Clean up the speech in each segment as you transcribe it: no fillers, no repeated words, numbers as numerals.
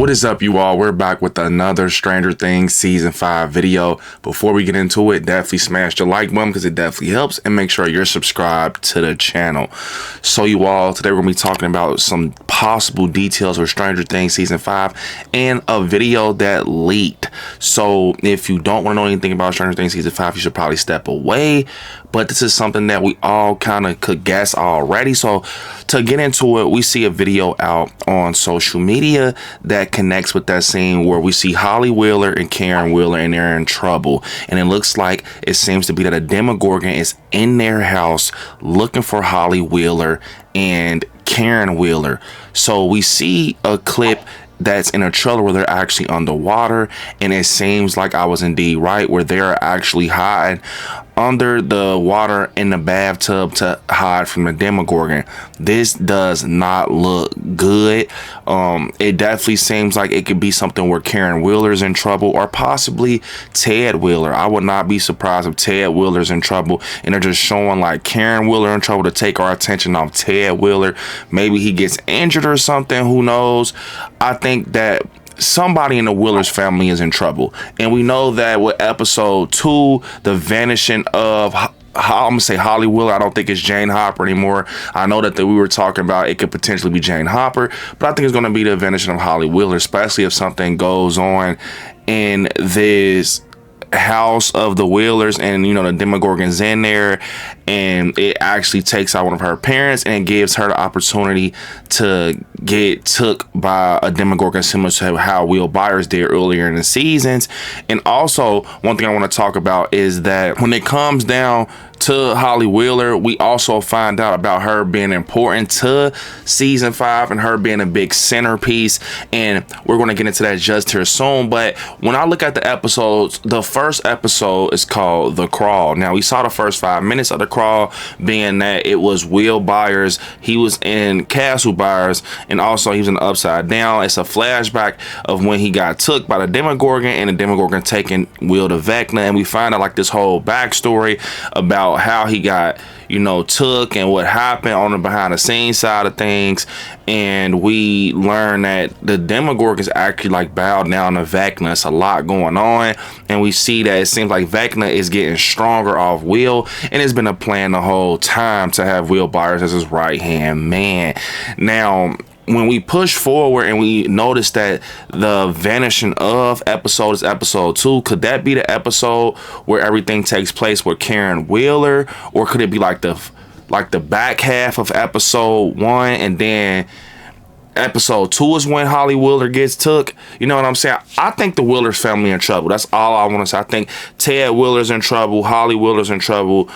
What is up, you all? We're back with another Stranger Things Season 5 video. Before we get into it, definitely smash the like button because it definitely helps, and make sure you're subscribed to the channel. So you all, today we're going to be talking about some possible details of Stranger Things Season 5 and a video that leaked. So if you don't want to know anything about Stranger Things Season 5, you should probably step away. But this is something that we all kind of could guess already. So to get into it, we see a video out on social media that connects with that scene where we see Holly Wheeler and Karen Wheeler, and they're in trouble. And it looks like it seems to be that a Demogorgon is in their house looking for Holly Wheeler and Karen Wheeler. So we see a clip that's in a trailer where they're actually underwater, and it seems like I was indeed right, where they're actually hiding under the water in the bathtub to hide from the Demogorgon. This does not look good. It definitely seems like it could be something where Karen Wheeler's in trouble, or possibly Ted Wheeler. I would not be surprised if Ted Wheeler's in trouble and they're just showing like Karen Wheeler in trouble to take our attention off Ted Wheeler. Maybe he gets injured or something, who knows. I think that somebody in the Wheelers family is in trouble, and we know that with episode 2, the vanishing of I'm gonna say Holly Wheeler. I don't think it's Jane Hopper anymore. I know that we were talking about it could potentially be Jane Hopper, but I think it's going to be the vanishing of Holly Wheeler, especially if something goes on in this house of the Wheelers, and you know the Demogorgon's in there, and it actually takes out one of her parents and gives her the opportunity to get took by a Demogorgon, similar to how Will Byers did earlier in the seasons. And also, one thing I want to talk about is that when it comes down to Holly Wheeler, we also find out about her being important to season 5 and her being a big centerpiece, and we're going to get into that just here soon. But when I look at the episodes, the first episode is called The Crawl. Now, we saw the first 5 minutes of The Crawl being that it was Will Byers, he was in Castle Byers, and also he was in the Upside Down. It's a flashback of when he got took by the Demogorgon, and the Demogorgon taking Will to Vecna, and we find out like this whole backstory about how he got, you know, took and what happened on the behind the scenes side of things. And we learn that the Demogorgon's actually like bowed down to Vecna. It's a lot going on, and we see that it seems like Vecna is getting stronger off Will, and it's been a plan the whole time to have Will Byers as his right hand man. Now, when we push forward and we notice that the vanishing of episode is episode 2, could that be the episode where everything takes place with Karen Wheeler, or could it be like the back half of episode 1 and then episode 2 is when Holly Wheeler gets took? You know what I'm saying? I think the Wheelers family in trouble. That's all I want to say. I think Ted Wheeler's in trouble, Holly Wheeler's in trouble,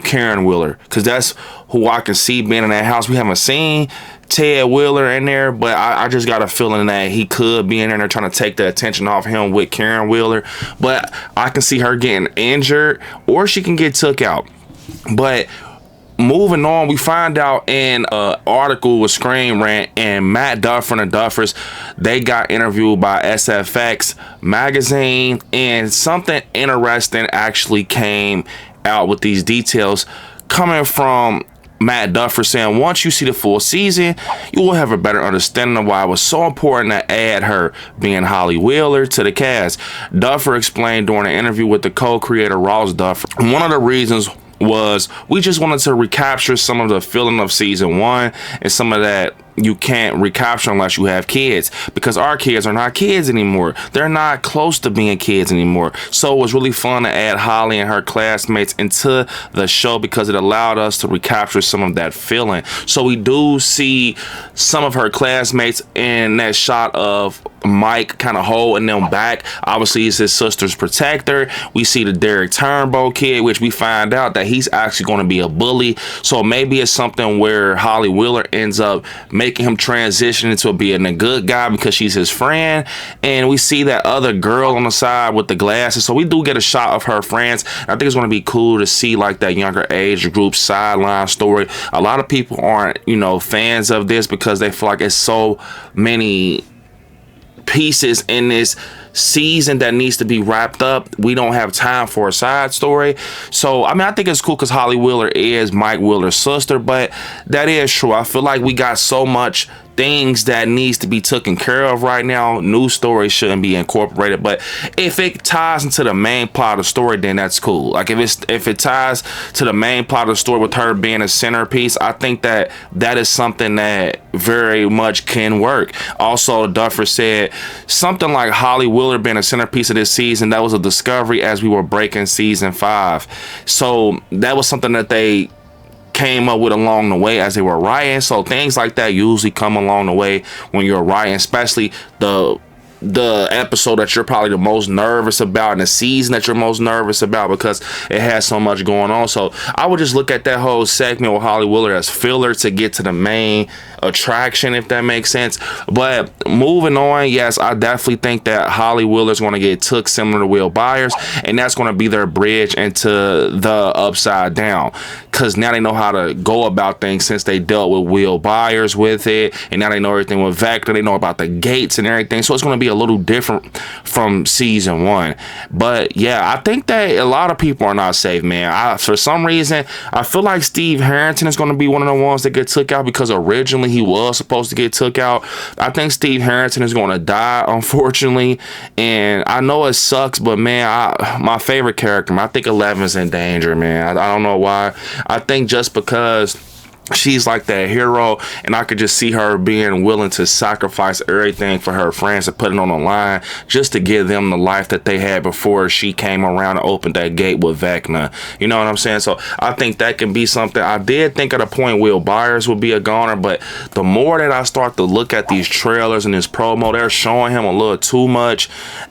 Karen Wheeler, because that's who I can see being in that house. We haven't seen Ted Wheeler in there, but I just got a feeling that he could be in there and they're trying to take the attention off him with Karen Wheeler. But I can see her getting injured, or she can get took out. But moving on, we find out in an article with Screen Rant, and Matt Duffer and the Duffers, they got interviewed by SFX magazine, and something interesting actually came out with these details coming from Matt Duffer, saying once you see the full season, you will have a better understanding of why it was so important to add her, being Holly Wheeler, to the cast. Duffer explained during an interview with the co-creator Ross Duffer, one of the reasons was we just wanted to recapture some of the feeling of season 1 and some of that you can't recapture unless you have kids, because our kids are not kids anymore. They're not close to being kids anymore. So it was really fun to add Holly and her classmates into the show because it allowed us to recapture some of that feeling. So we do see some of her classmates in that shot of Mike kind of holding them back. Obviously, he's his sister's protector. We see the Derek Turnbow kid, which we find out that he's actually going to be a bully. So maybe it's something where Holly Wheeler ends up making him transition into being a good guy because she's his friend. And we see that other girl on the side with the glasses, so we do get a shot of her friends. I think it's going to be cool to see like that younger age group sideline story. A lot of people aren't, you know, fans of this because they feel like it's so many pieces in this season that needs to be wrapped up. We don't have time for a side story. So I mean, I think it's cool because Holly Wheeler is Mike Wheeler's sister, but that is true. I feel like we got so much things that needs to be taken care of right now, new stories shouldn't be incorporated. But if it ties into the main plot of the story, then that's cool. Like if it ties to the main plot of the story with her being a centerpiece, I think that is something that very much can work. Also, Duffer said something like Holly Wheeler being a centerpiece of this season, that was a discovery as we were breaking season 5. So that was something that they came up with along the way as they were writing. So things like that usually come along the way when you're writing, especially the episode that you're probably the most nervous about and the season that you're most nervous about, because it has so much going on. So I would just look at that whole segment with Holly Wheeler as filler to get to the main attraction, if that makes sense. But moving on, yes, I definitely think that Holly Wheeler is going to get took similar to Will Byers, and that's going to be their bridge into the Upside Down, because now they know how to go about things since they dealt with Will Byers with it, and now they know everything with Vector. They know about the gates and everything, so it's going to be a little different from season 1. But yeah, I think that a lot of people are not safe, man. For some reason, I feel like Steve Harrington is going to be one of the ones that get took out, because originally he was supposed to get took out. I think Steve Harrington is going to die, unfortunately, and I know it sucks, but man, my favorite character, man, I think Eleven's in danger, man. I don't know why. I think just because she's like that hero, and I could just see her being willing to sacrifice everything for her friends and put it on the line just to give them the life that they had before she came around and opened that gate with Vecna. You know what I'm saying? So I think that can be something. I did think at a point Will Byers would be a goner, but the more that I start to look at these trailers and this promo, they're showing him a little too much.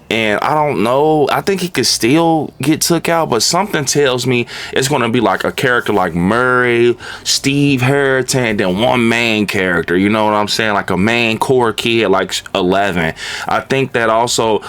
And I don't know, I think he could still get took out, but something tells me it's going to be like a character like Murray, Steve Harrington, and then one main character, you know what I'm saying, like a main core kid like 11. I think that also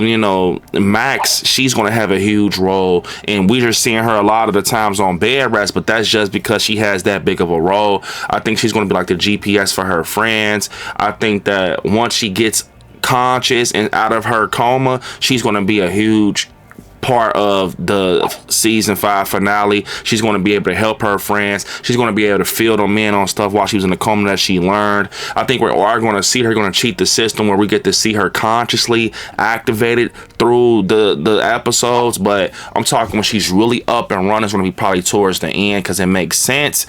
you know, Max, she's going to have a huge role, and we're just seeing her a lot of the times on bed rest, but that's just because she has that big of a role. I think she's going to be like the GPS for her friends. I think that once she gets conscious and out of her coma, she's going to be a huge part of the season 5 finale. She's going to be able to help her friends. She's going to be able to fill them in on stuff while she was in the coma that she learned. I think we are going to see her going to cheat the system, where we get to see her consciously activated through the episodes. But I'm talking when she's really up and running, it's going to be probably towards the end, because it makes sense.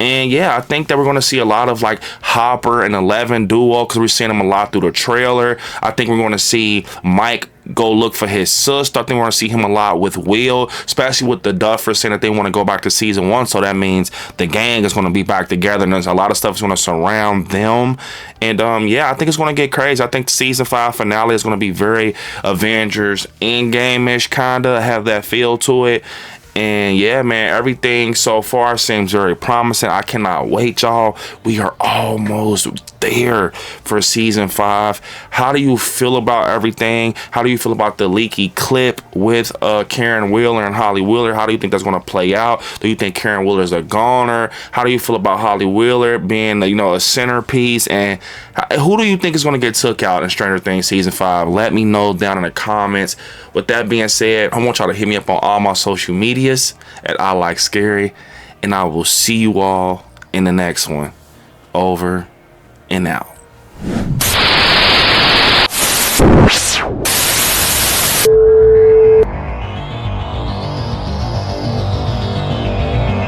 And yeah, I think that we're going to see a lot of like Hopper and 11 duo, because we're seeing them a lot through the trailer. I think we're going to see Mike go look for his sister. I think we're going to see him a lot with Will, especially with the Duffers saying that they want to go back to season 1. So that means the gang is going to be back together, and there's a lot of stuff is going to surround them. And yeah, I think it's going to get crazy. I think the season 5 finale is going to be very Avengers Endgame-ish, kind of have that feel to it. And yeah, man, everything so far seems very promising. I cannot wait, y'all. We are almost there for season 5. How do you feel about everything? How do you feel about the leaky clip with Karen Wheeler and Holly Wheeler? How do you think that's going to play out? Do you think Karen Wheeler is a goner? How do you feel about Holly Wheeler being, you know, a centerpiece? And who do you think is going to get took out in Stranger Things season 5? Let me know down in the comments. With that being said, I want y'all to hit me up on all my social medias at ILIKESCARY, and I will see you all in the next one. Over and out.